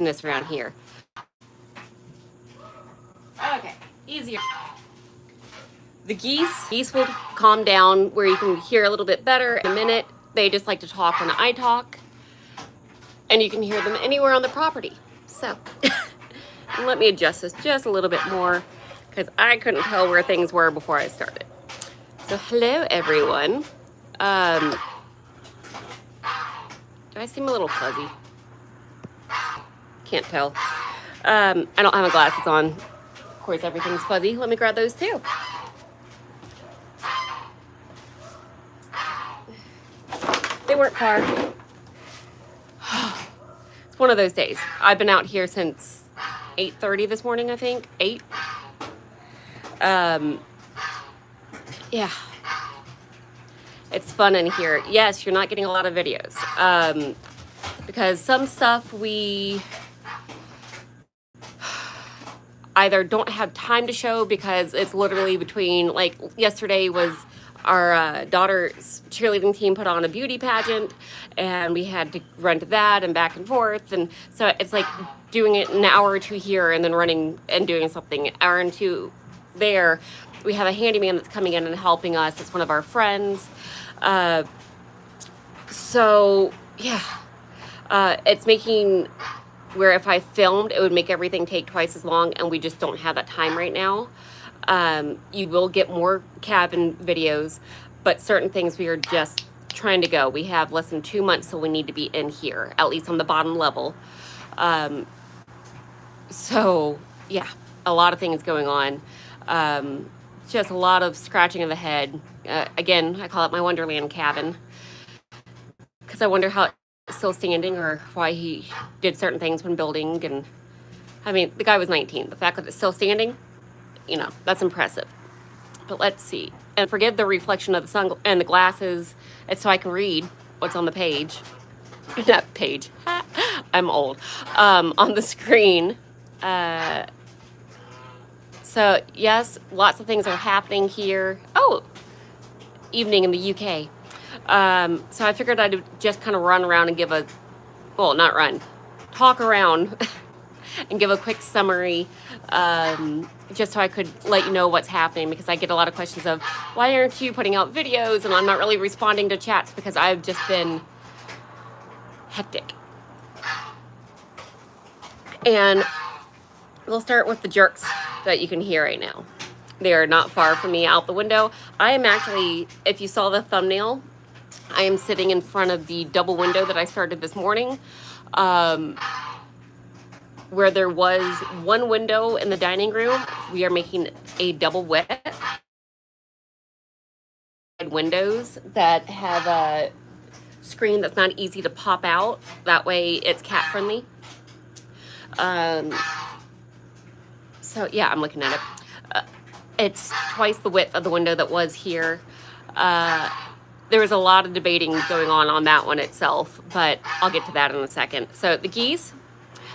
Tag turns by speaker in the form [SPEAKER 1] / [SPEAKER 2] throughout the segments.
[SPEAKER 1] this around here. Okay, easier. The geese will calm down where you can hear a little bit better in a minute. They just like to talk when I talk, and you can hear them anywhere on the property. So let me adjust this just a little bit more because I couldn't tell where things were before I started. So hello everyone. Do I seem a little fuzzy? Can't tell. I don't have my glasses on. Of course, everything's fuzzy. Let me grab those too. They weren't far. It's one of those days. I've been out here since 8:30 this morning, I think. 8. Yeah. It's fun in here. Yes, you're not getting a lot of videos. Because some stuff we either don't have time to show because it's literally between, like yesterday was our daughter's cheerleading team put on a beauty pageant and we had to run to that and back and forth, and so it's like doing it an hour or two here and then running and doing something an hour or two there. We have a handyman that's coming in and helping us. It's one of our friends. So yeah, it's making where if I filmed, it would make everything take twice as long, and we just don't have that time right now. You will get more cabin videos, but certain things we are just trying to go. We have less than 2 months, so we need to be in here, at least on the bottom level. So yeah, a lot of things going on. Just a lot of scratching of the head. Again, I call it my Wonderland cabin because I wonder how it's still standing or why he did certain things when building. And I mean, the guy was 19. The fact that it's still standing, you know, that's impressive. But let's see. And forgive the reflection of the sun and the glasses. It's so I can read what's on the page. Not page. I'm old. On the screen. So yes, lots of things are happening here. Oh, evening in the UK. So I figured I'd just kind of run around and give a, well, not run, talk around and give a quick summary, just so I could let you know what's happening, because I get a lot of questions of, why aren't you putting out videos? And I'm not really responding to chats because I've just been hectic. And we'll start with the jerks that you can hear right now. They are not far from me out the window. I am actually, if you saw the thumbnail, I am sitting in front of the double window that I started this morning, where there was one window in the dining room. We are making a double width windows that have a screen that's not easy to pop out. That way it's cat friendly. So yeah, I'm looking at it. It's twice the width of the window that was here. There was a lot of debating going on that one itself, but I'll get to that in a second. So the geese,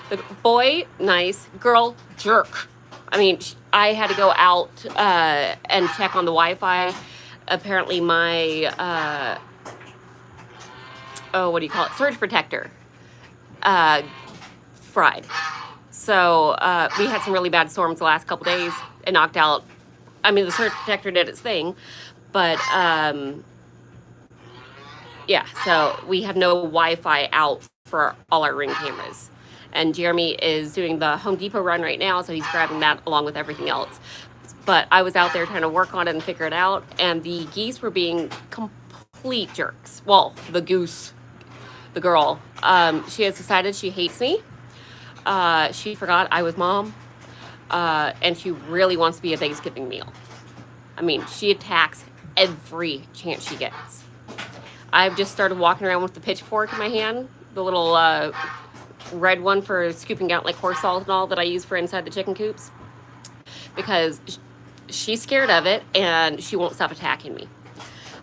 [SPEAKER 1] the boy, nice, girl, jerk. I mean, I had to go out and check on the Wi-Fi. Apparently my, what do you call it? Surge protector fried. So we had some really bad storms the last couple days. It knocked out, I mean, the surge protector did its thing, but yeah, so we have no Wi-Fi out for all our Ring cameras. And Jeremy is doing the Home Depot run right now, so he's grabbing that along with everything else. But I was out there trying to work on it and figure it out, and the geese were being complete jerks. Well, the goose, the girl, she has decided she hates me. She forgot I was mom, and she really wants to be a Thanksgiving meal. I mean, she attacks every chance she gets. I've just started walking around with the pitchfork in my hand, the little red one for scooping out like horse salt and all that I use for inside the chicken coops, because she's scared of it and she won't stop attacking me.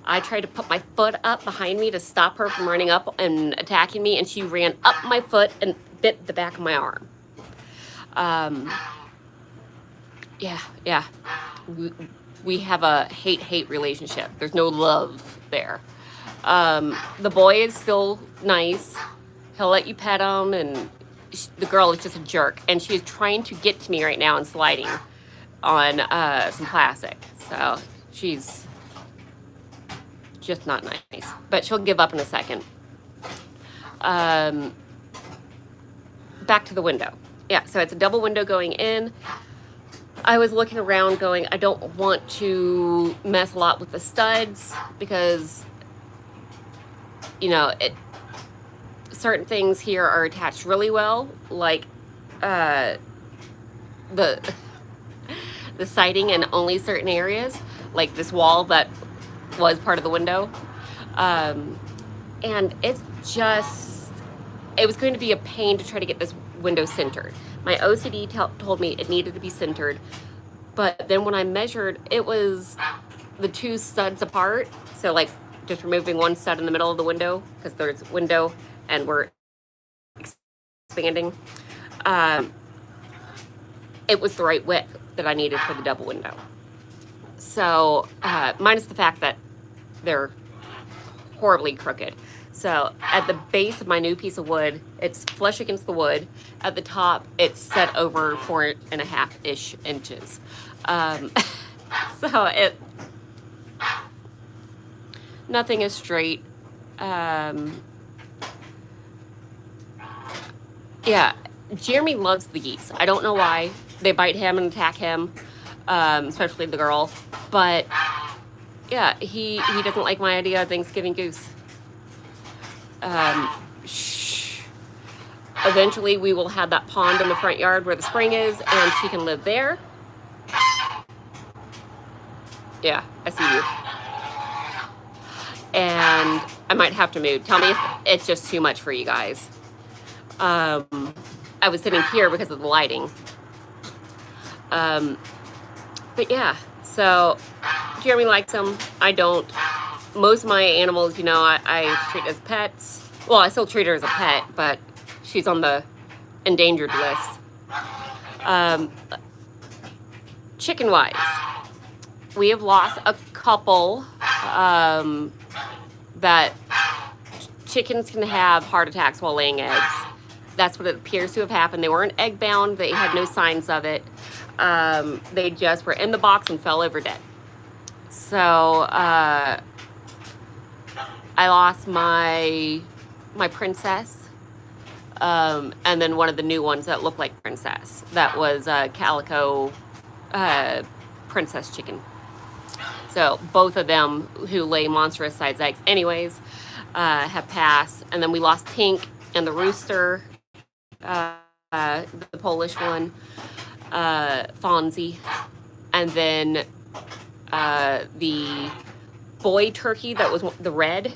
[SPEAKER 1] I tried to put my foot up behind me to stop her from running up and attacking me, and she ran up my foot and bit the back of my arm. Yeah. We have a hate-hate relationship. There's no love there. The boy is still nice. He'll let you pet him, and the girl is just a jerk, and she is trying to get to me right now and sliding on some plastic. So she's just not nice, but she'll give up in a second. Back to the window. Yeah, so it's a double window going in. I was looking around going, I don't want to mess a lot with the studs because, you know, certain things here are attached really well, like the siding in only certain areas, like this wall that was part of the window. And it was going to be a pain to try to get this window centered. My OCD told me it needed to be centered, but then when I measured, it was the two studs apart. So like just removing one stud in the middle of the window, because there's window and we're expanding. It was the right width that I needed for the double window. So minus the fact that they're horribly crooked. So at the base of my new piece of wood, it's flush against the wood. At the top, it's set over 4.5-ish inches. So nothing is straight. Yeah, Jeremy loves the geese. I don't know why. They bite him and attack him, especially the girl. But yeah, he doesn't like my idea of Thanksgiving goose. Eventually we will have that pond in the front yard where the spring is, and she can live there. Yeah, I see you. And I might have to move. Tell me if it's just too much for you guys. I was sitting here because of the lighting. But yeah, so Jeremy likes them. I don't. Most of my animals, you know, I treat as pets. Well, I still treat her as a pet, but she's on the endangered list. Chicken-wise, we have lost a couple that chickens can have heart attacks while laying eggs. That's what it appears to have happened. They weren't egg-bound. They had no signs of it. They just were in the box and fell over dead. So I lost my princess, and then one of the new ones that looked like princess. That was a calico princess chicken. So both of them, who lay monstrous sized eggs anyways, have passed. And then we lost Tink and the rooster, the Polish one, Fonzie, and then the boy turkey that was the red.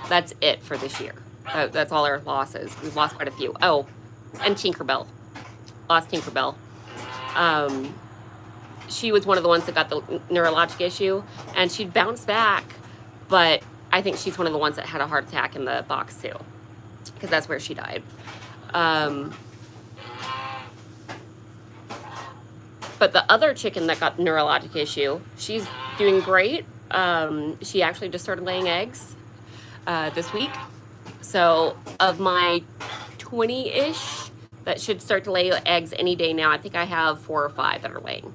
[SPEAKER 1] That's it for this year. That's all our losses. We've lost quite a few. Oh, and Tinkerbell. Lost Tinkerbell. She was one of the ones that got the neurologic issue, and she'd bounced back, but I think she's one of the ones that had a heart attack in the box too, because that's where she died. But the other chicken that got neurologic issue, she's doing great. She actually just started laying eggs this week. So of my 20-ish that should start to lay eggs any day now, I think I have 4 or 5 that are laying.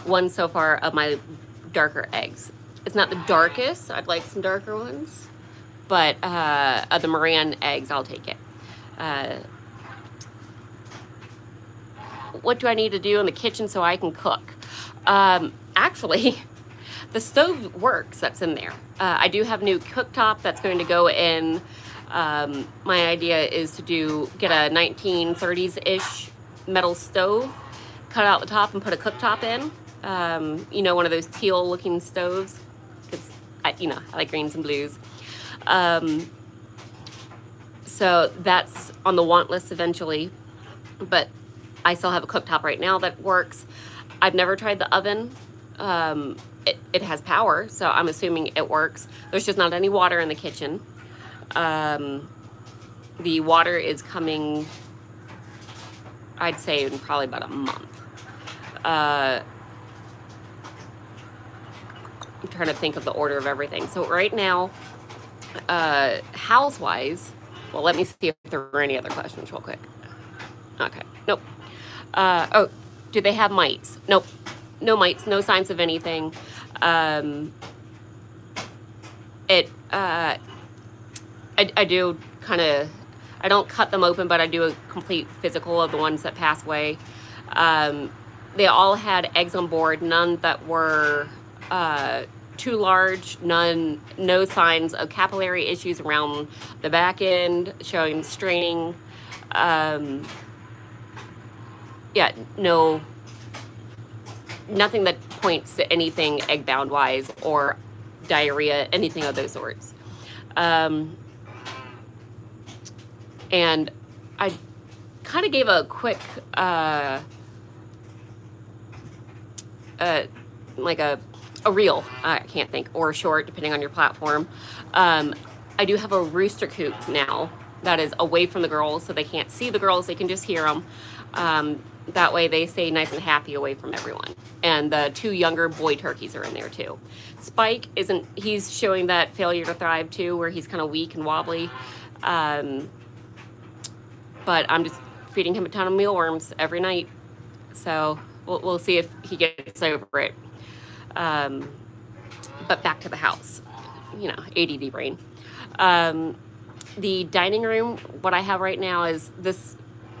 [SPEAKER 1] One so far of my darker eggs. It's not the darkest. I'd like some darker ones. But of the Moran eggs, I'll take it. What do I need to do in the kitchen so I can cook? Actually, the stove works that's in there. I do have a new cooktop that's going to go in. My idea is to get a 1930s-ish metal stove, cut out the top and put a cooktop in. You know, one of those teal-looking stoves, because I like greens and blues. So that's on the want list eventually, but I still have a cooktop right now that works. I've never tried the oven. It has power, so I'm assuming it works. There's just not any water in the kitchen. The water is coming, I'd say, in probably about a month. I'm trying to think of the order of everything. So right now, house-wise, Well, let me see if there were any other questions real quick. Okay, nope. Oh, do they have mites? Nope, no mites, no signs of anything. I do kind of, I don't cut them open, but I do a complete physical of the ones that pass away. They all had eggs on board, none that were too large, no signs of capillary issues around the back end, showing straining. Yeah, no, nothing that points to anything egg-bound wise or diarrhea, anything of those sorts. And I kind of gave a quick, like a reel, I can't think, or a short, depending on your platform. I do have a rooster coop now that is away from the girls, so they can't see the girls, they can just hear them. That way they stay nice and happy away from everyone. And the 2 younger boy turkeys are in there too. Spike he's showing that failure to thrive too, where he's kind of weak and wobbly. But I'm just feeding him a ton of mealworms every night. So we'll see if he gets over it. But back to the house, you know, ADD brain. The dining room, what I have right now is this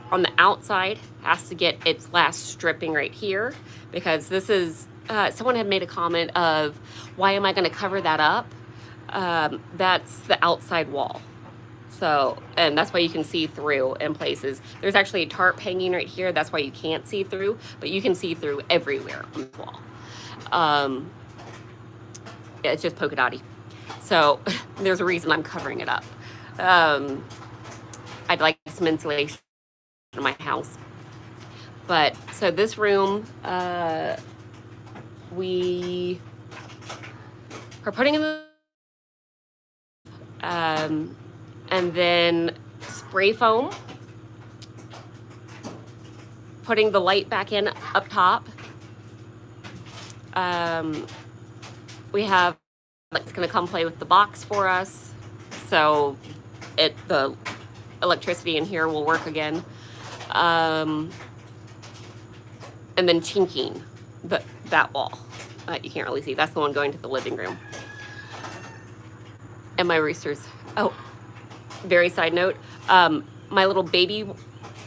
[SPEAKER 1] on the outside has to get its last stripping right here, because this is, someone had made a comment of, why am I going to cover that up? That's the outside wall. So, and that's why you can see through in places. There's actually a tarp hanging right here. That's why you can't see through, but you can see through everywhere on the wall. Yeah, it's just polka dotty. So there's a reason I'm covering it up. I'd like some insulation in my house. But so this room, we are putting in the, and then spray foam, putting the light back in up top. We have, it's going to come play with the box for us, so the electricity in here will work again. And then chinking that wall. You can't really see. That's the one going to the living room. And my roosters. Oh, very side note. My little baby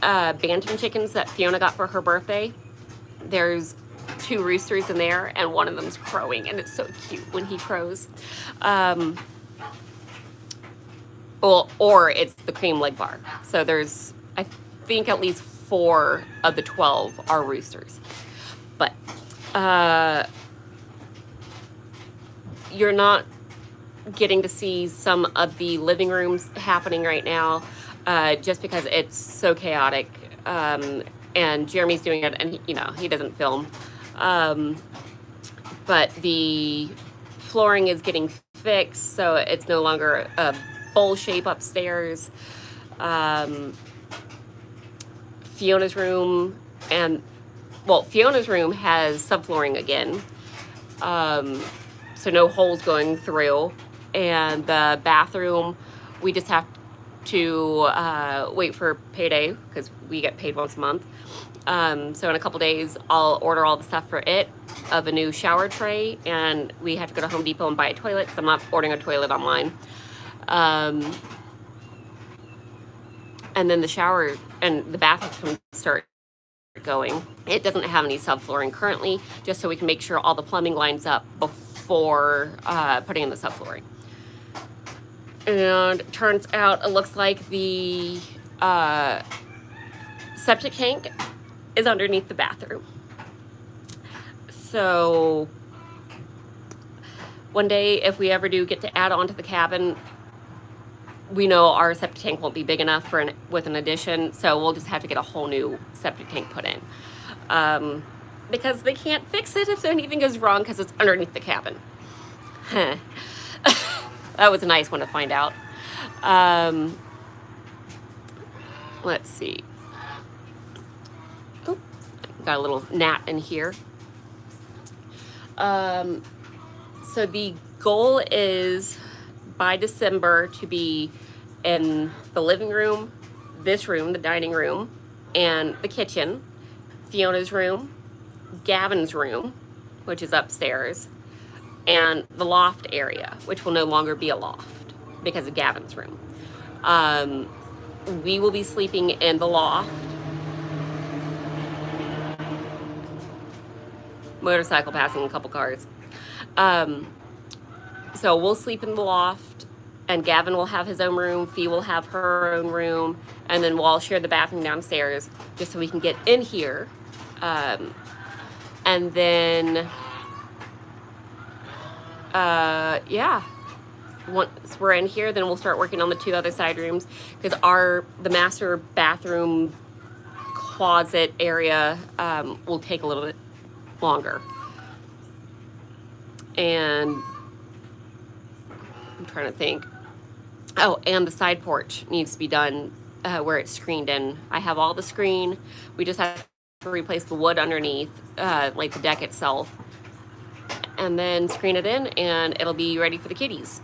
[SPEAKER 1] bantam chickens that Fiona got for her birthday, there's 2 roosters in there, and one of them's crowing, and it's so cute when he crows. Or it's the cream leg bar. So there's, I think, at least 4 of the 12 are roosters. But you're not getting to see some of the living rooms happening right now, just because it's so chaotic. And Jeremy's doing it, and he doesn't film. But the flooring is getting fixed, so it's no longer a bowl shape upstairs. Fiona's room Fiona's room has subflooring again. So no holes going through. And the bathroom, we just have to wait for payday, because we get paid once a month. So in a couple days, I'll order all the stuff for it, of a new shower tray, and we have to go to Home Depot and buy a toilet, because I'm not ordering a toilet online. And then the shower and the bathroom can start going. It doesn't have any subflooring currently, just so we can make sure all the plumbing lines up before putting in the subflooring. And it turns out, it looks like the septic tank is underneath the bathroom. So one day, if we ever do get to add on to the cabin, we know our septic tank won't be big enough with an addition, so we'll just have to get a whole new septic tank put in. Because they can't fix it if anything goes wrong, because it's underneath the cabin. That was a nice one to find out. Let's see. Oh, got a little gnat in here. So the goal is by December to be in the living room, this room, the dining room, and the kitchen, Fiona's room, Gavin's room, which is upstairs, and the loft area, which will no longer be a loft because of Gavin's room. We will be sleeping in the loft. Motorcycle passing a couple cars. So we'll sleep in the loft, and Gavin will have his own room, Fee will have her own room, and then we'll all share the bathroom downstairs just so we can get in here. And then, yeah, once we're in here, then we'll start working on the 2 other side rooms, because the master bathroom closet area will take a little bit longer. And I'm trying to think. Oh, and the side porch needs to be done where it's screened in. I have all the screen. We just have to replace the wood underneath, like the deck itself, and then screen it in, and it'll be ready for the kitties.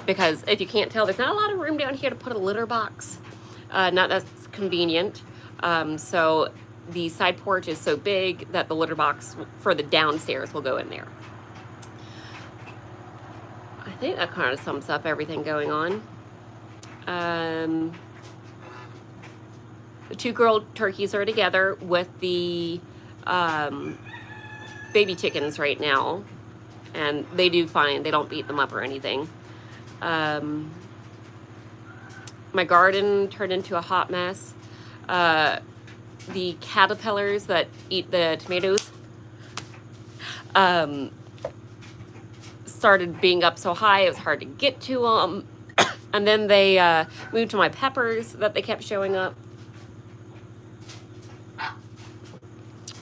[SPEAKER 1] Because if you can't tell, there's not a lot of room down here to put a litter box. Not that's convenient. So the side porch is so big that the litter box for the downstairs will go in there. I think that kind of sums up everything going on. The 2 girl turkeys are together with the baby chickens right now, and they do fine. They don't beat them up or anything. My garden turned into a hot mess. The caterpillars that eat the tomatoes started being up so high it was hard to get to them. And then they moved to my peppers that they kept showing up.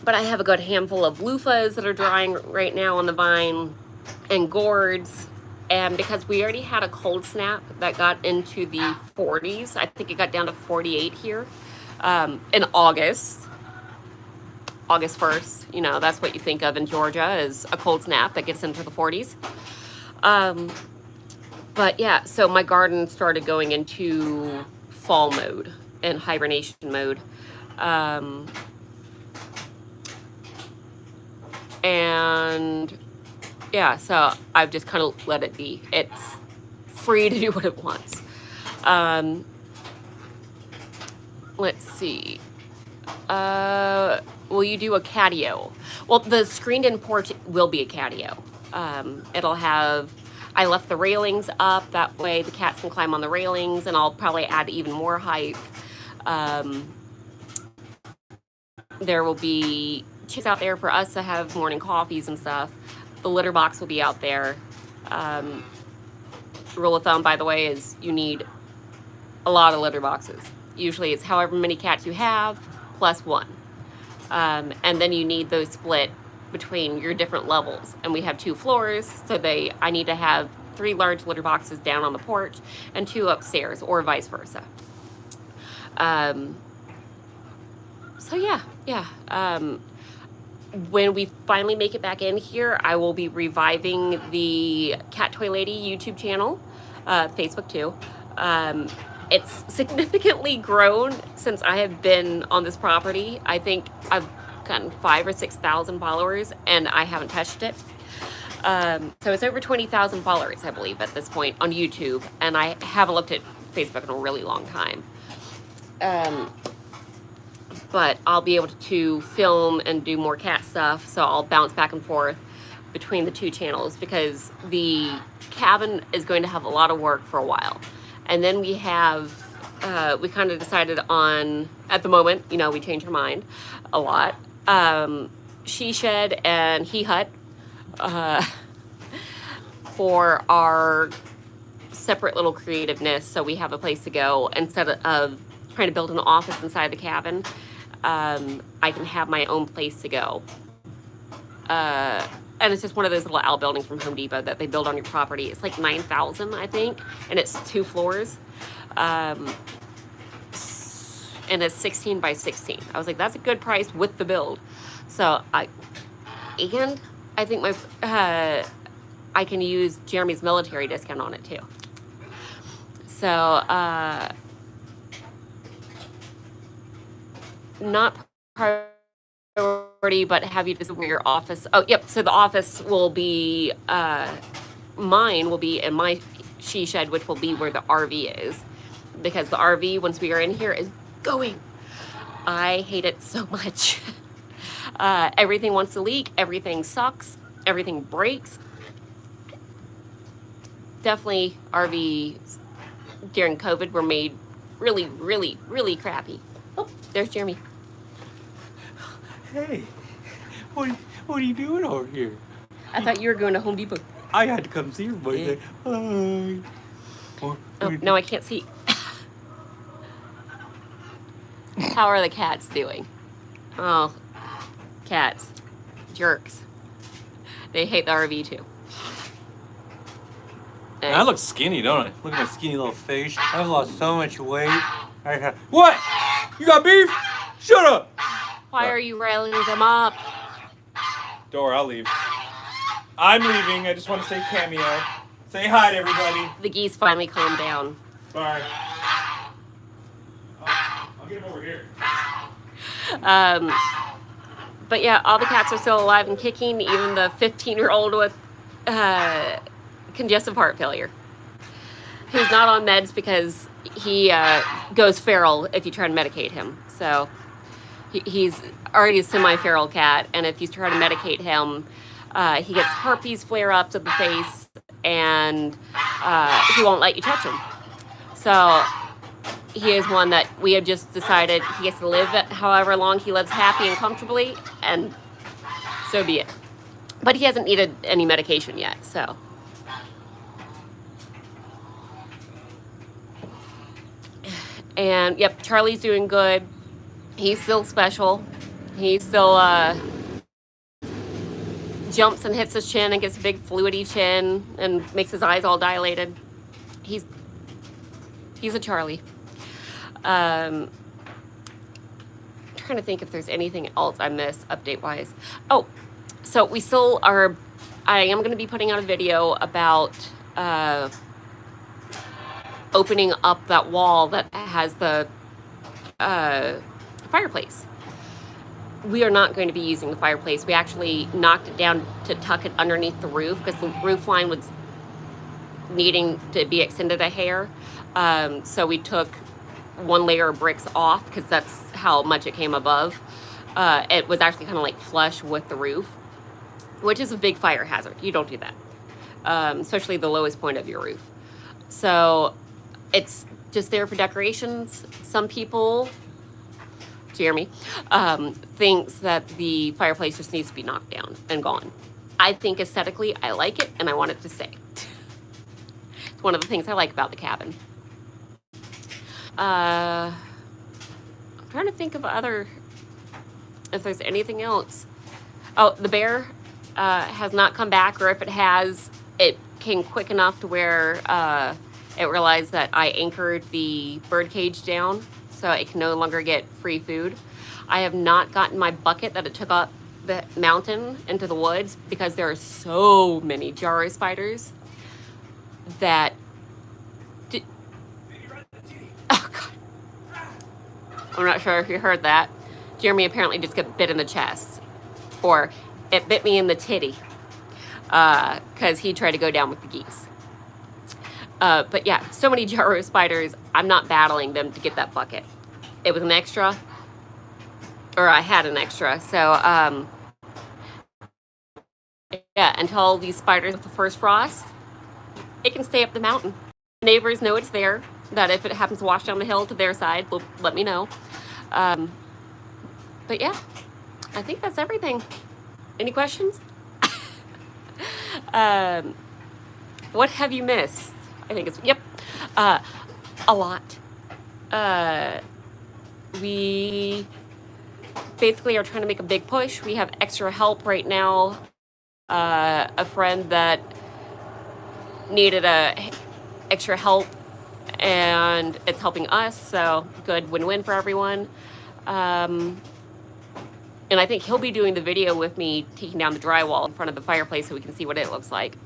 [SPEAKER 1] But I have a good handful of loofahs that are drying right now on the vine, and gourds. And because we already had a cold snap that got into the 40s, I think it got down to 48 here in August 1st. You know, that's what you think of in Georgia, is a cold snap that gets into the 40s. But yeah, so my garden started going into fall mode and hibernation mode. And yeah, so I've just kind of let it be. It's free to do what it wants. Let's see. Will you do a catio? Well, the screened-in porch will be a catio. It'll have... I left the railings up. That way the cats can climb on the railings, and I'll probably add even more height. There will be chicks out there for us to have morning coffees and stuff. The litter box will be out there. Rule of thumb, by the way, is you need a lot of litter boxes. Usually it's however many cats you have plus 1. And then you need those split between your different levels. And we have 2 floors, so I need to have 3 large litter boxes down on the porch and 2 upstairs, or vice versa. So yeah. When we finally make it back in here, I will be reviving the Cat Toy Lady YouTube channel, Facebook too. It's significantly grown since I have been on this property. I think I've gotten 5,000 or 6,000 followers, and I haven't touched it. So it's over 20,000 followers, I believe, at this point on YouTube, and I haven't looked at Facebook in a really long time. But I'll be able to film and do more cat stuff, so I'll bounce back and forth between the 2 channels, because the cabin is going to have a lot of work for a while. And then we have, we kind of decided on, at the moment, you know, we change our mind a lot, she shed and he hut for our separate little creativeness, so we have a place to go instead of trying to build an office inside the cabin. I can have my own place to go. And it's just one of those little outbuildings from Home Depot that they build on your property. It's like $9,000, I think, and it's 2 floors. And it's 16 by 16. I was like, that's a good price with the build. So I think I can use Jeremy's military discount on it too. So, not priority, but have you just where your office? Oh, yep. So the office will be, mine will be in my she shed, which will be where the RV is, because the RV, once we are in here, is going. I hate it so much. Everything wants to leak. Everything sucks. Everything breaks. Definitely RVs during COVID were made really, really, really crappy. Oh, there's Jeremy.
[SPEAKER 2] Hey, what are you doing over here?
[SPEAKER 1] I thought you were going to Home Depot.
[SPEAKER 2] I had to come see your boy.
[SPEAKER 1] Yeah.
[SPEAKER 2] Say, hi.
[SPEAKER 1] Oh, no, I can't see. How are the cats doing? Oh, cats. Jerks. They hate the RV too.
[SPEAKER 2] Man, I look skinny, don't I? Look at my skinny little face. I've lost so much weight. What? You got beef? Shut up!
[SPEAKER 1] Why are you railing them up?
[SPEAKER 2] Dora, I'll leave. I'm leaving. I just want to say cameo. Say hi to everybody.
[SPEAKER 1] The geese finally calmed down.
[SPEAKER 2] Bye. I'll get him over here.
[SPEAKER 1] But yeah, all the cats are still alive and kicking, even the 15-year-old with congestive heart failure. He's not on meds because he goes feral if you try to medicate him. So he's already a semi-feral cat, and if you try to medicate him, he gets herpes flare-ups of the face, and he won't let you touch him. So he is one that we have just decided he gets to live however long he lives happy and comfortably, and so be it. But he hasn't needed any medication yet, so. And yep, Charlie's doing good. He's still special. He still jumps and hits his chin and gets a big fluidy chin and makes his eyes all dilated. He's a Charlie. Trying to think if there's anything else I missed update-wise. Oh, so we still are, I am going to be putting out a video about opening up that wall that has the fireplace. We are not going to be using the fireplace. We actually knocked it down to tuck it underneath the roof because the roof line was needing to be extended a hair. So we took one layer of bricks off because that's how much it came above. It was actually kind of like flush with the roof, which is a big fire hazard. You don't do that, especially the lowest point of your roof. So it's just there for decorations. Some people, Jeremy, thinks that the fireplace just needs to be knocked down and gone. I think aesthetically I like it and I want it to stay. It's one of the things I like about the cabin. I'm trying to think of if there's anything else. Oh, the bear has not come back, or if it has, it came quick enough to where it realized that I anchored the bird cage down, so it can no longer get free food. I have not gotten my bucket that it took up the mountain into the woods because there are so many Jaro spiders that oh God. I'm not sure if you heard that. Jeremy apparently just got bit in the chest, or it bit me in the titty because he tried to go down with the geese. But yeah, so many Jaro spiders. I'm not battling them to get that bucket. It was an extra, or I had an extra. So yeah, until these spiders with the first frost, it can stay up the mountain. Neighbors know it's there, that if it happens to wash down the hill to their side, will let me know. But yeah, I think that's everything. Any questions? What have you missed? I think it's, yep, a lot. We basically are trying to make a big push. We have extra help right now. A friend that needed extra help, and it's helping us, so good win-win for everyone. And I think he'll be doing the video with me taking down the drywall in front of the fireplace so we can see what it looks like.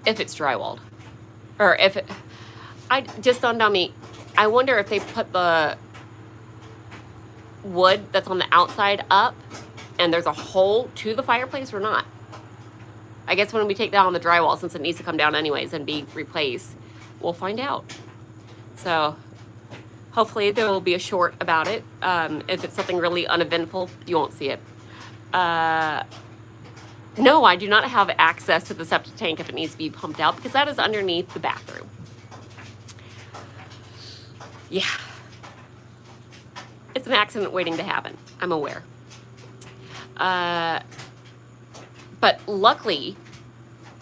[SPEAKER 1] If it's drywalled. or if it, I just dawned on me, I wonder if they put the wood that's on the outside up and there's a hole to the fireplace or not. I guess when we take down the drywall, since it needs to come down anyways and be replaced, we'll find out. So hopefully there will be a short about it. If it's something really uneventful, you won't see it. No, I do not have access to the septic tank if it needs to be pumped out because that is underneath the bathroom. Yeah. It's an accident waiting to happen. I'm aware. But luckily,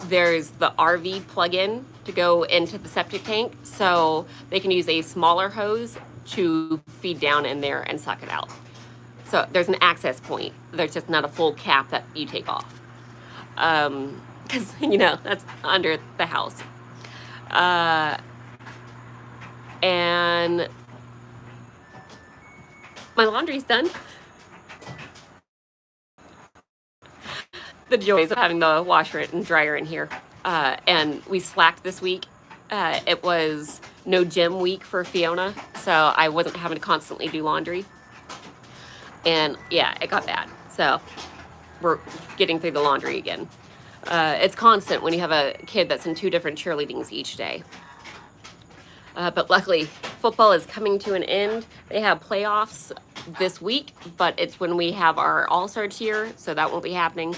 [SPEAKER 1] there's the RV plug-in to go into the septic tank, so they can use a smaller hose to feed down in there and suck it out. So there's an access point. There's just not a full cap that you take off. Because, that's under the house. And my laundry's done. The joys of having the washer and dryer in here. And we slacked this week. It was no gym week for Fiona, so I wasn't having to constantly do laundry. And yeah, it got bad. So we're getting through the laundry again. It's constant when you have a kid that's in 2 different cheerleadings each day. But luckily, football is coming to an end. They have playoffs this week, but it's when we have our All-Star cheer, so that won't be happening.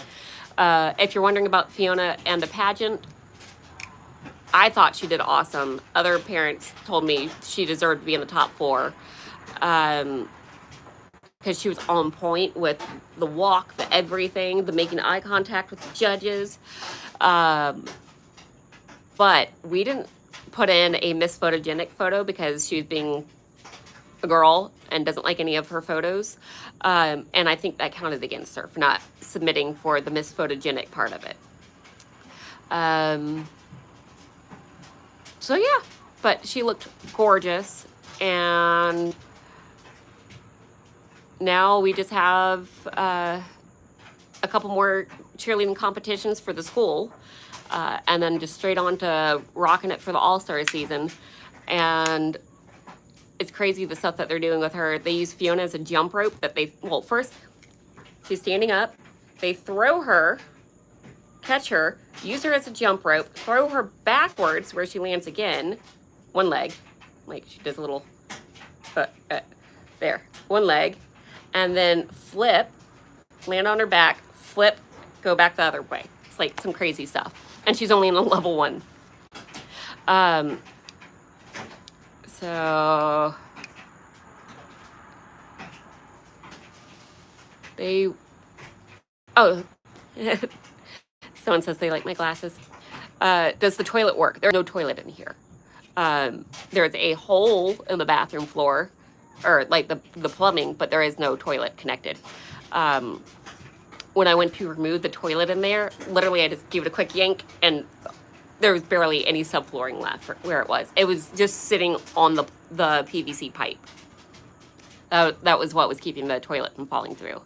[SPEAKER 1] If you're wondering about Fiona and the pageant, I thought she did awesome. Other parents told me she deserved to be in the top 4. Because she was on point with the walk, the everything, the making eye contact with the judges. But we didn't put in a Miss Photogenic photo because she was being a girl and doesn't like any of her photos. And I think that counted against her for not submitting for the Miss Photogenic part of it. So yeah, but she looked gorgeous, and now we just have a couple more cheerleading competitions for the school, and then just straight on to rocking it for the All-Star season. And it's crazy the stuff that they're doing with her. They use Fiona as a jump rope that first she's standing up, they throw her, catch her, use her as a jump rope, throw her backwards where she lands again, one leg, like she does a little, there, one leg, and then flip, land on her back, flip, go back the other way. It's like some crazy stuff. And she's only in a level 1. So someone says they like my glasses. Does the toilet work? There's no toilet in here. There's a hole in the bathroom floor, or like the plumbing, but there is no toilet connected. When I went to remove the toilet in there, literally I just gave it a quick yank and there was barely any subflooring left where it was. It was just sitting on the PVC pipe. That was what was keeping the toilet from falling through.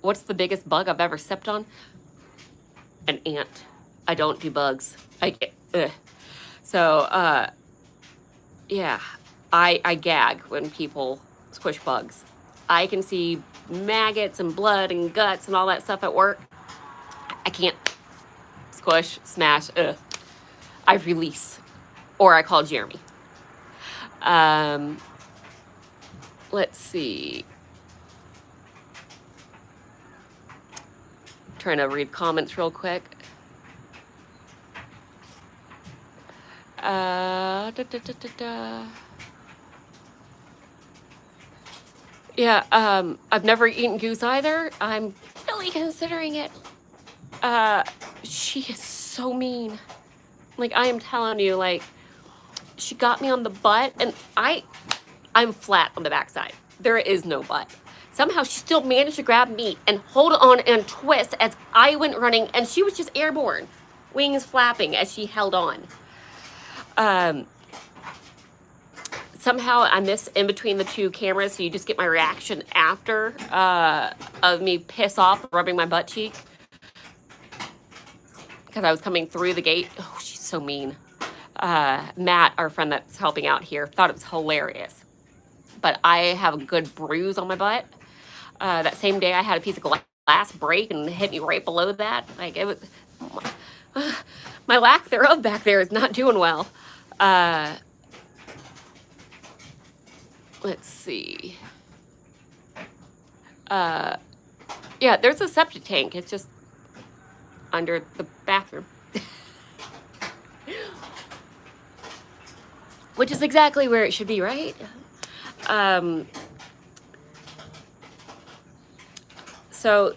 [SPEAKER 1] What's the biggest bug I've ever stepped on? An ant. I don't do bugs. So, yeah, I gag when people squish bugs. I can see maggots and blood and guts and all that stuff at work. I can't squish, smash, I release. Or I call Jeremy. Let's see. Trying to read comments real quick. Yeah, I've never eaten goose either. I'm really considering it. She is so mean. Like, I am telling you, like, she got me on the butt, and I'm flat on the backside. There is no butt. Somehow she still managed to grab me and hold on and twist as I went running, and she was just airborne, wings flapping as she held on. Somehow I missed in between the 2 cameras, so you just get my reaction after of me piss off rubbing my butt cheek. because I was coming through the gate. Oh, she's so mean. Matt, our friend that's helping out here, thought it was hilarious. But I have a good bruise on my butt. That same day, I had a piece of glass break and hit me right below that. Like, it was, my lack thereof back there is not doing well. Let's see. Yeah, there's a septic tank. It's just under the bathroom. Which is exactly where it should be, right? So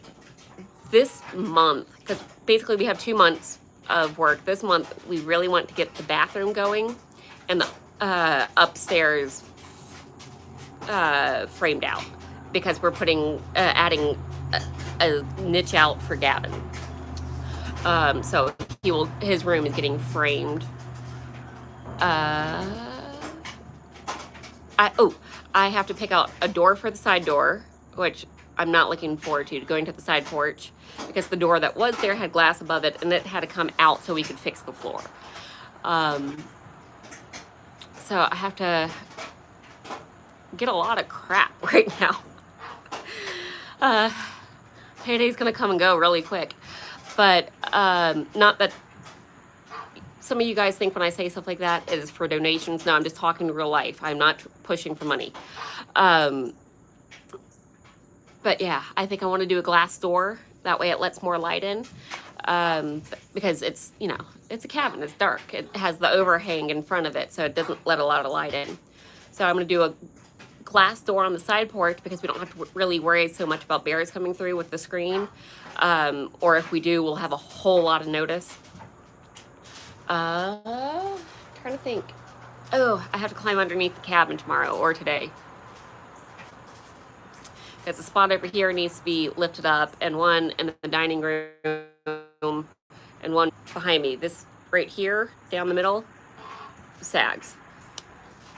[SPEAKER 1] this month, because basically we have 2 months of work. This month, we really want to get the bathroom going and the upstairs framed out, because we're adding a niche out for Gavin. So his room is getting framed. I have to pick out a door for the side door, which I'm not looking forward to going to the side porch, because the door that was there had glass above it and it had to come out so we could fix the floor. So I have to get a lot of crap right now. Payday's gonna come and go really quick, but not that some of you guys think when I say stuff like that it is for donations. No, I'm just talking real life. I'm not pushing for money. But yeah, I think I want to do a glass door. That way it lets more light in. Because it's, it's a cabin. It's dark. It has the overhang in front of it, so it doesn't let a lot of light in. So I'm going to do a glass door on the side porch, because we don't have to really worry so much about bears coming through with the screen. Or if we do, we'll have a whole lot of notice. Trying to think. Oh, I have to climb underneath the cabin tomorrow or today. Because the spot over here needs to be lifted up, and one in the dining room, and one behind me. This right here, down the middle, sags.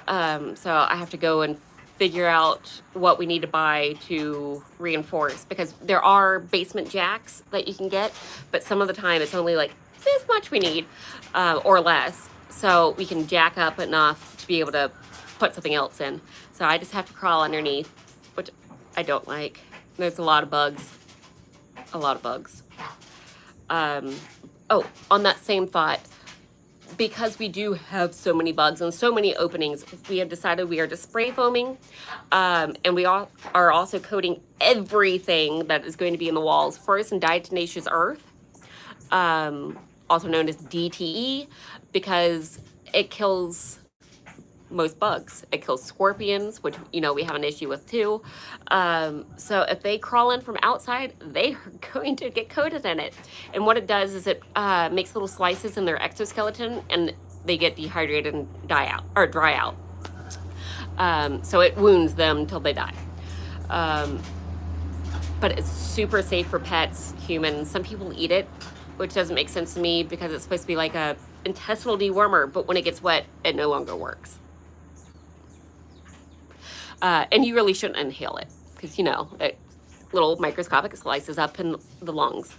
[SPEAKER 1] So I have to go and figure out what we need to buy to reinforce, because there are basement jacks that you can get, but some of the time it's only like this much we need, or less. So we can jack up enough to be able to put something else in. So I just have to crawl underneath, which I don't like. There's a lot of bugs. A lot of bugs. Oh, on that same thought, because we do have so many bugs and so many openings, we have decided we are just spray foaming. And we are also coating everything that is going to be in the walls first in diatomaceous earth, also known as DTE, because it kills most bugs. It kills scorpions, which we have an issue with too. So if they crawl in from outside, they are going to get coated in it. And what it does is it makes little slices in their exoskeleton, and they get dehydrated and dry out. So it wounds them till they die. But it's super safe for pets, humans. Some people eat it, which doesn't make sense to me, because it's supposed to be like a intestinal dewormer, but when it gets wet, it no longer works. And you really shouldn't inhale it, because little microscopic slices up in the lungs.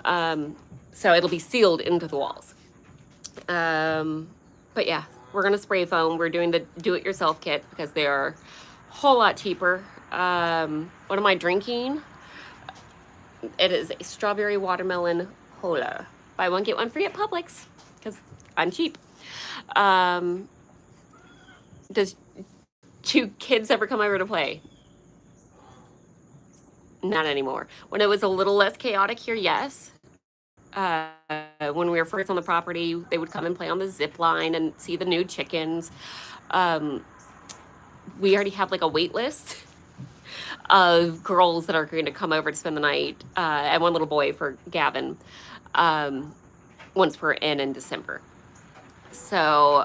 [SPEAKER 1] So it'll be sealed into the walls. But yeah, we're gonna spray foam. We're doing the do-it-yourself kit, because they are a whole lot cheaper. What am I drinking? It is a strawberry watermelon cola. Buy one, get one free at Publix, because I'm cheap. Do kids ever come over to play? Not anymore. When it was a little less chaotic here, yes. When we were first on the property, they would come and play on the zip line and see the new chickens. We already have like a wait list of girls that are going to come over to spend the night, and one little boy for Gavin, once we're in December. So,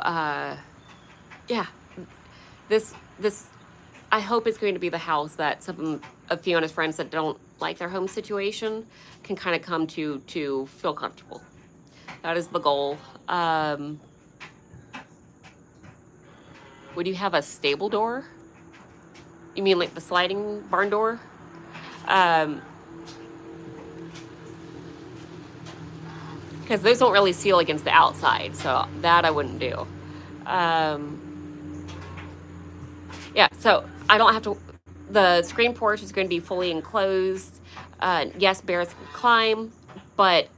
[SPEAKER 1] yeah, this I hope is going to be the house that some of Fiona's friends that don't like their home situation can kind of come to feel comfortable. That is the goal. Would you have a stable door? You mean like the sliding barn door? because those don't really seal against the outside, so that I wouldn't do. Yeah, so I don't have to, the screen porch is going to be fully enclosed. Yes, bears can climb, but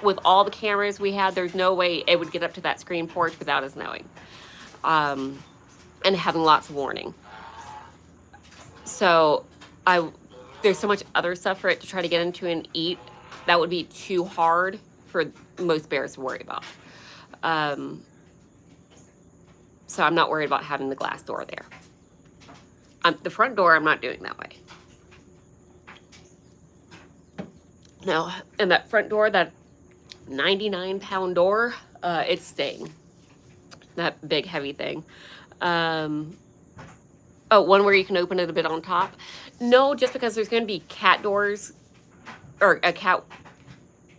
[SPEAKER 1] with all the cameras we had, there's no way it would get up to that screen porch without us knowing, and having lots of warning. So there's so much other stuff for it to try to get into and eat. That would be too hard for most bears to worry about. So I'm not worried about having the glass door there. The front door, I'm not doing that way. No, and that front door, that 99-pound door, it's staying. That big, heavy thing. Oh, one where you can open it a bit on top. No, just because there's going to be cat doors, or a cat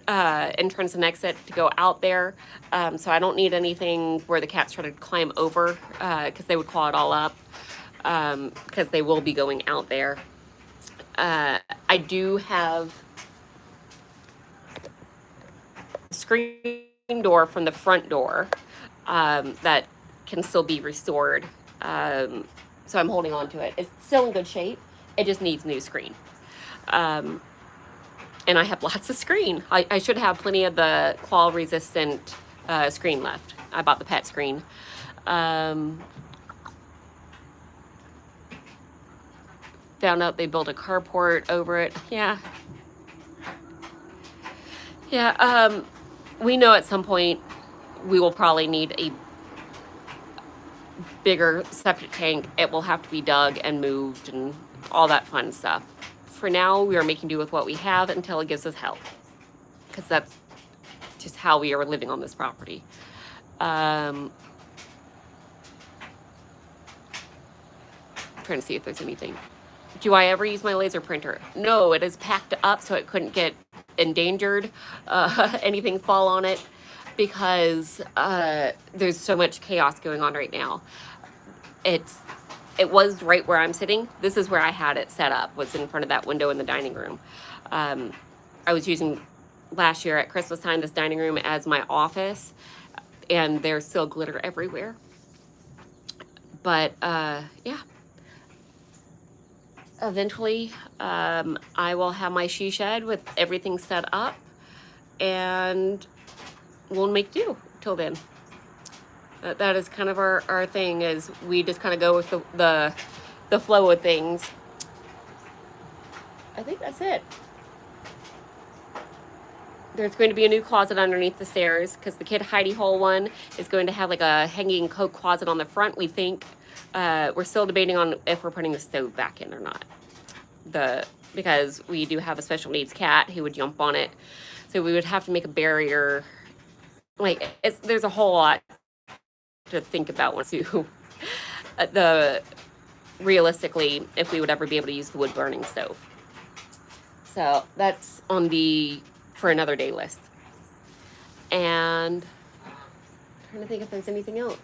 [SPEAKER 1] entrance and exit to go out there. So I don't need anything where the cats try to climb over, because they would claw it all up, because they will be going out there. I do have a screen door from the front door that can still be restored. So I'm holding on to it. It's still in good shape. It just needs new screen. And I have lots of screen. I should have plenty of the claw resistant screen left. I bought the pet screen. Found out they built a carport over it. Yeah. We know at some point we will probably need a bigger septic tank. It will have to be dug and moved and all that fun stuff. For now, we are making do with what we have until it gives us help, because that's just how we are living on this property. Trying to see if there's anything. Do I ever use my laser printer? No, it is packed up so it couldn't get endangered, anything fall on it, because there's so much chaos going on right now. It was right where I'm sitting. This is where I had it set up, was in front of that window in the dining room. I was using last year at Christmas time this dining room as my office, and there's still glitter everywhere. But yeah. Eventually, I will have my she shed with everything set up, and we'll make do till then. That is kind of our thing, is we just kind of go with the flow of things. I think that's it. There's going to be a new closet underneath the stairs, because the kid hidey hole one is going to have like a hanging coat closet on the front, we think. We're still debating on if we're putting the stove back in or not. Because we do have a special needs cat who would jump on it. So we would have to make a barrier. Like, there's a whole lot to think about once you realistically, if we would ever be able to use the wood burning stove. So that's on for another day list. And I'm trying to think if there's anything else.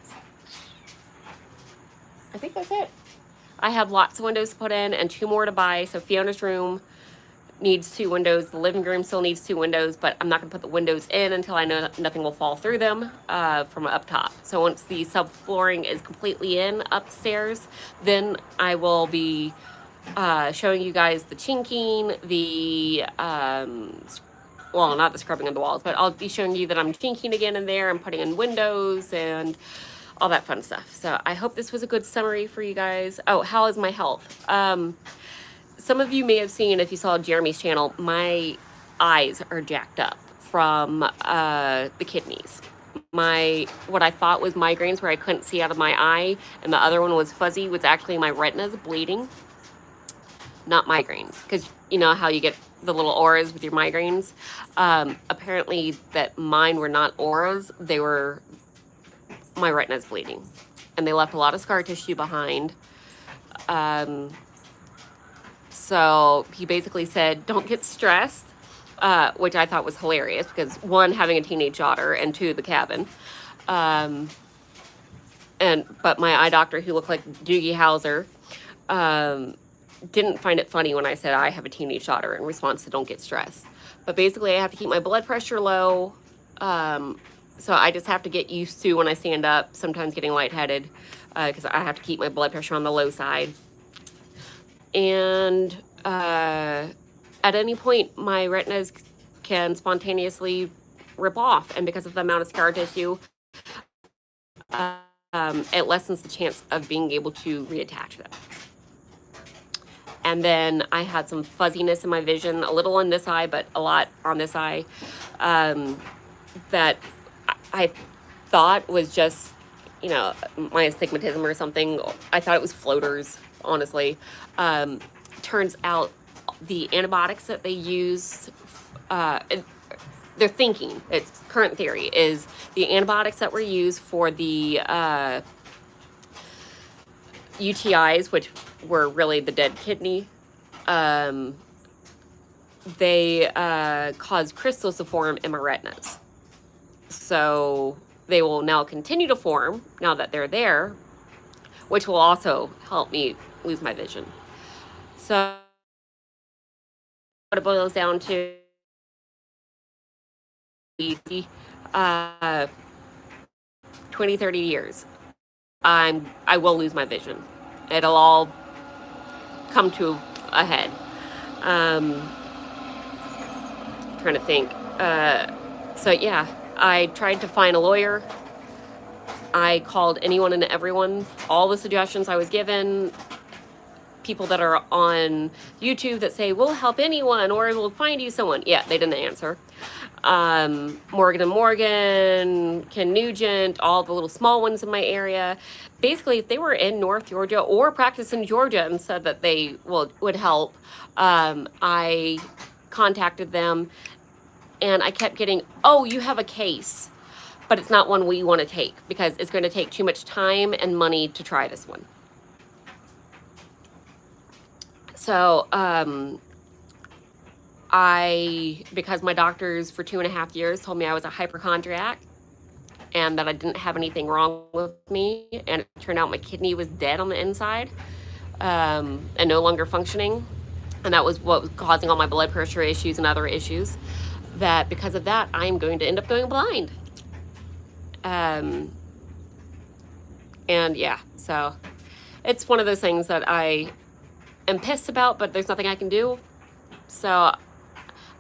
[SPEAKER 1] I think that's it. I have lots of windows to put in and 2 more to buy. So Fiona's room needs 2 windows. The living room still needs 2 windows, but I'm not going to put the windows in until I know nothing will fall through them from up top. So once the subflooring is completely in upstairs, then I will be showing you guys the chinking, well, not the scrubbing of the walls, but I'll be showing you that I'm chinking again in there and putting in windows and all that fun stuff. So I hope this was a good summary for you guys. Oh, how is my health? Some of you may have seen, if you saw Jeremy's channel, my eyes are jacked up from the kidneys. What I thought was migraines, where I couldn't see out of my eye, and the other one was fuzzy, was actually my retinas bleeding, not migraines. Because you know how you get the little auras with your migraines? Apparently that mine were not auras, they were my retina's bleeding, and they left a lot of scar tissue behind. So he basically said, don't get stressed, which I thought was hilarious, because 1, having a teenage daughter, and 2, the cabin. But my eye doctor, who looked like Doogie Howser, didn't find it funny when I said I have a teenage daughter in response to don't get stressed. But basically I have to keep my blood pressure low, So I just have to get used to, when I stand up, sometimes getting lightheaded, because I have to keep my blood pressure on the low side. And at any point, my retinas can spontaneously rip off. And because of the amount of scar tissue, it lessens the chance of being able to reattach them. And then I had some fuzziness in my vision, a little on this eye, but a lot on this eye, that I thought was just, my astigmatism or something. I thought it was floaters, honestly. Turns out the antibiotics that they use, they're thinking, it's current theory, is the antibiotics that were used for the UTIs, which were really the dead kidney, they cause crystals to form in my retinas. So they will now continue to form now that they're there, which will also help me lose my vision. So what it boils down to, 20, 30 years, I will lose my vision. It'll all come to a head. Trying to think. So yeah, I tried to find a lawyer. I called anyone and everyone, all the suggestions I was given, people that are on YouTube that say, we'll help anyone or we'll find you someone. Yeah, they didn't answer. Morgan & Morgan, Ken Nugent, all the little small ones in my area. Basically, if they were in North Georgia or practiced in Georgia and said that they would help, I contacted them and I kept getting, oh, you have a case, but it's not one we want to take because it's going to take too much time and money to try this one. So, because my doctors for 2.5 years told me I was a hypochondriac and that I didn't have anything wrong with me, and it turned out my kidney was dead on the inside, and no longer functioning, and that was what was causing all my blood pressure issues and other issues, that because of that, I'm going to end up going blind. And yeah, so it's one of those things that I am pissed about, but there's nothing I can do. So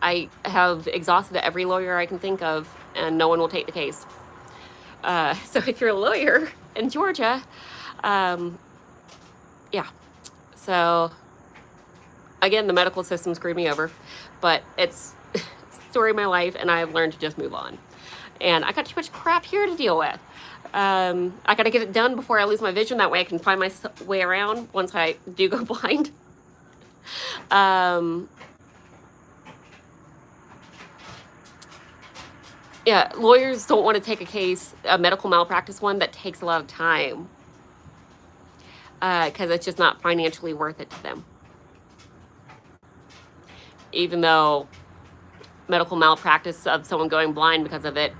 [SPEAKER 1] I have exhausted every lawyer I can think of, and no one will take the case. So if you're a lawyer in Georgia, yeah. So again, the medical system screwed me over, but it's the story of my life, and I've learned to just move on. And I got too much crap here to deal with. I got to get it done before I lose my vision. That way I can find my way around once I do go blind. Yeah, lawyers don't want to take a case, a medical malpractice one, that takes a lot of time, because it's just not financially worth it to them. Even though medical malpractice of someone going blind because of it,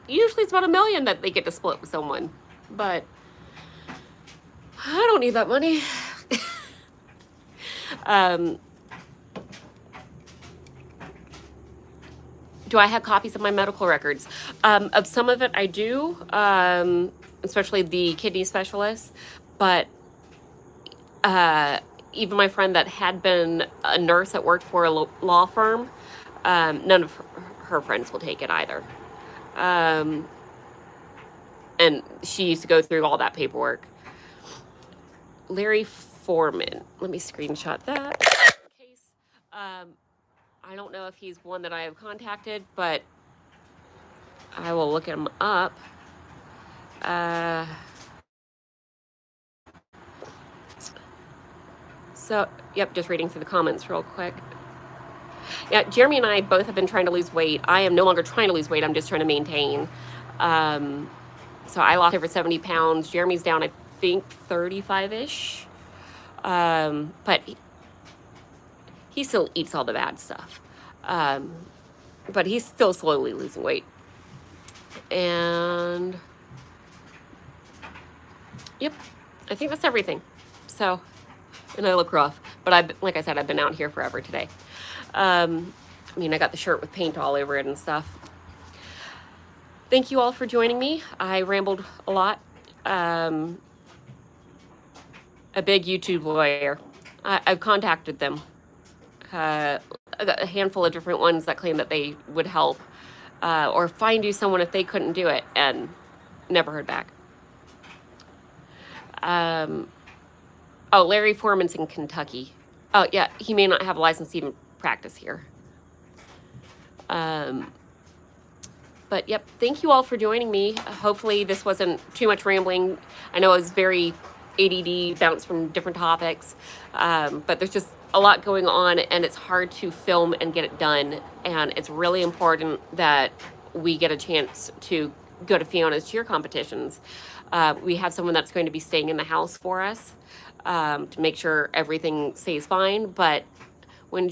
[SPEAKER 1] usually it's about $1 million that they get to split with someone. But I don't need that money. Do I have copies of my medical records? Of some of it I do, especially the kidney specialist, but even my friend that had been a nurse that worked for a law firm, none of her friends will take it either. And she used to go through all that paperwork. Larry Foreman, let me screenshot that case. I don't know if he's one that I have contacted, but I will look him up. So, yep, just reading through the comments real quick. Yeah, Jeremy and I both have been trying to lose weight. I am no longer trying to lose weight. I'm just trying to maintain. So I lost over 70 pounds. Jeremy's down, I think, 35-ish. But he still eats all the bad stuff. But he's still slowly losing weight. And yep, I think that's everything. So, and I look rough, but like I said, I've been out here forever today. I mean, I got the shirt with paint all over it and stuff. thank you all for joining me. I rambled a lot. A big YouTube lawyer. I've contacted them. I got a handful of different ones that claim that they would help or find you someone if they couldn't do it, and never heard back. Oh, Larry Foreman's in Kentucky. Oh, yeah, he may not have a license to even practice here. But yep, thank you all for joining me. Hopefully this wasn't too much rambling. I know it was very ADD, bounced from different topics, but there's just a lot going on, and it's hard to film and get it done. And it's really important that we get a chance to go to Fiona's cheer competitions. We have someone that's going to be staying in the house for us to make sure everything stays fine. But when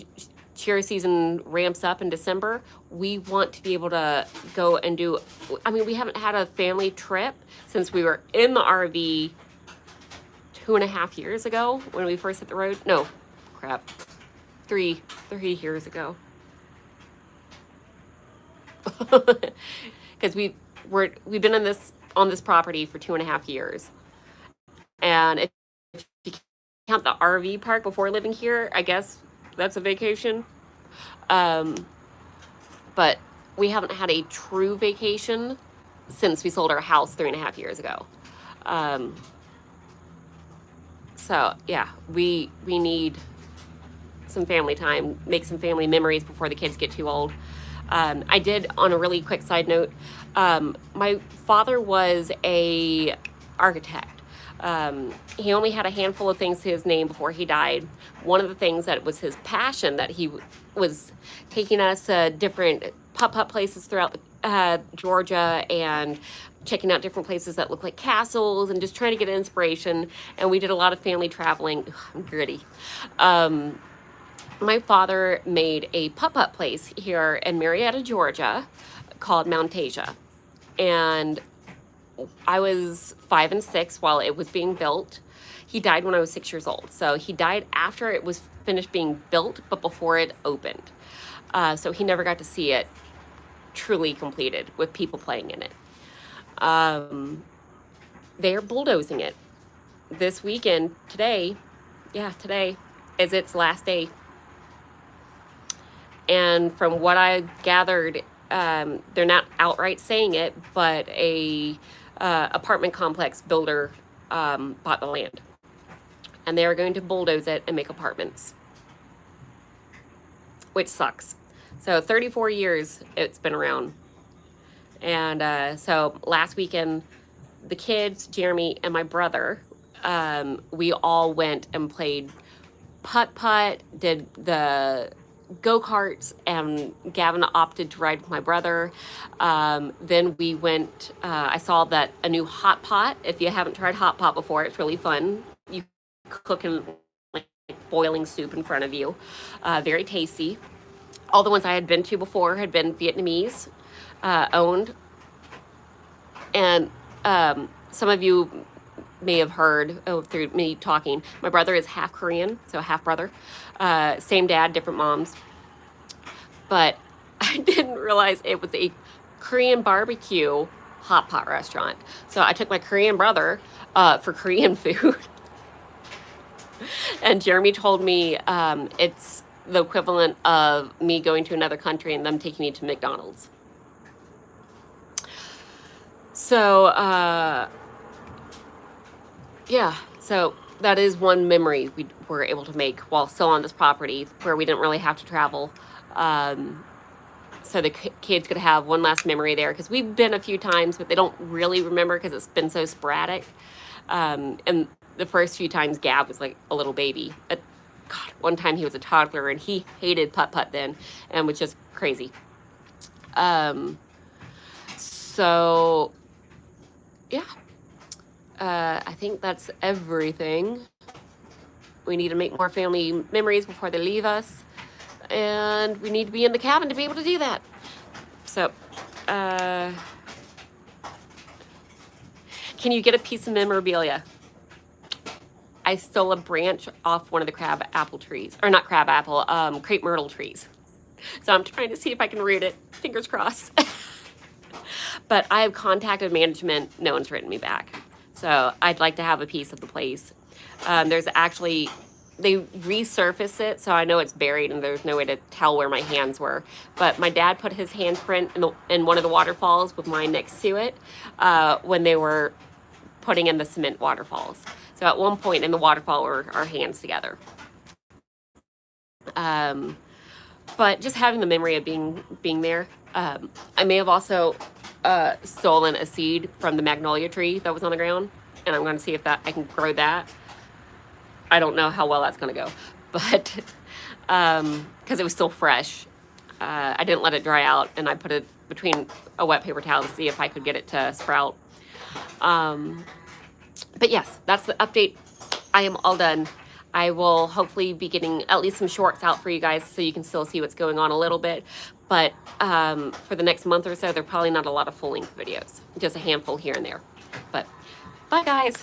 [SPEAKER 1] cheer season ramps up in December, we want to be able to go and do, I mean, we haven't had a family trip since we were in the RV 2.5 years ago when we first hit the road. No, crap, 3 years ago. Because we've been on this property for 2.5 years, and if you count the RV park before living here, I guess that's a vacation. But we haven't had a true vacation since we sold our house 3.5 years ago. So yeah, we need some family time, make some family memories before the kids get too old. I did, on a really quick side note, my father was a architect. He only had a handful of things to his name before he died. One of the things that was his passion, that he was taking us different putt-putt places throughout Georgia, and checking out different places that look like castles, and just trying to get inspiration. And we did a lot of family traveling. Ugh, I'm gritty. My father made a putt-putt place here in Marietta, Georgia, called Mount Asia. And I was 5 and 6 while it was being built. He died when I was 6 years old. So he died after it was finished being built, but before it opened. So he never got to see it truly completed with people playing in it. They're bulldozing it this weekend. Today is its last day. And from what I gathered, they're not outright saying it, but a apartment complex builder bought the land, and they are going to bulldoze it and make apartments, which sucks. So 34 years it's been around. And so last weekend, the kids, Jeremy and my brother, we all went and played putt-putt, did the go-karts, and Gavin opted to ride with my brother. Then we went, I saw that a new hot pot. If you haven't tried hot pot before, it's really fun. You cook in like boiling soup in front of you. Very tasty. All the ones I had been to before had been Vietnamese owned. And some of you may have heard through me talking, my brother is half Korean, so half brother. Same dad, different moms. But I didn't realize it was a Korean barbecue hot pot restaurant. So I took my Korean brother for Korean food. And Jeremy told me it's the equivalent of me going to another country and them taking me to McDonald's. So, yeah, so that is one memory we were able to make while still on this property, where we didn't really have to travel. So the kids could have one last memory there, because we've been a few times, but they don't really remember because it's been so sporadic. And the first few times Gab was like a little baby. God, one time he was a toddler, and he hated putt-putt then, and was just crazy. So yeah, I think that's everything. We need to make more family memories before they leave us, and we need to be in the cabin to be able to do that. So, can you get a piece of memorabilia? I stole a branch off one of the crab apple trees, or not crab apple, crepe myrtle trees. So I'm trying to see if I can root it. Fingers crossed. But I have contacted management. No one's written me back. So I'd like to have a piece of the place. There's actually, they resurface it, so I know it's buried and there's no way to tell where my hands were. But my dad put his handprint in one of the waterfalls with mine next to it when they were putting in the cement waterfalls. So at one point in the waterfall were our hands together. But just having the memory of being there. I may have also stolen a seed from the magnolia tree that was on the ground, and I'm going to see if I can grow that. I don't know how well that's going to go, but because it was still fresh, I didn't let it dry out, and I put it between a wet paper towel to see if I could get it to sprout. But yes, that's the update. I am all done. I will hopefully be getting at least some shorts out for you guys so you can still see what's going on a little bit. But for the next month or so, there are probably not a lot of full-length videos, just a handful here and there. But bye, guys.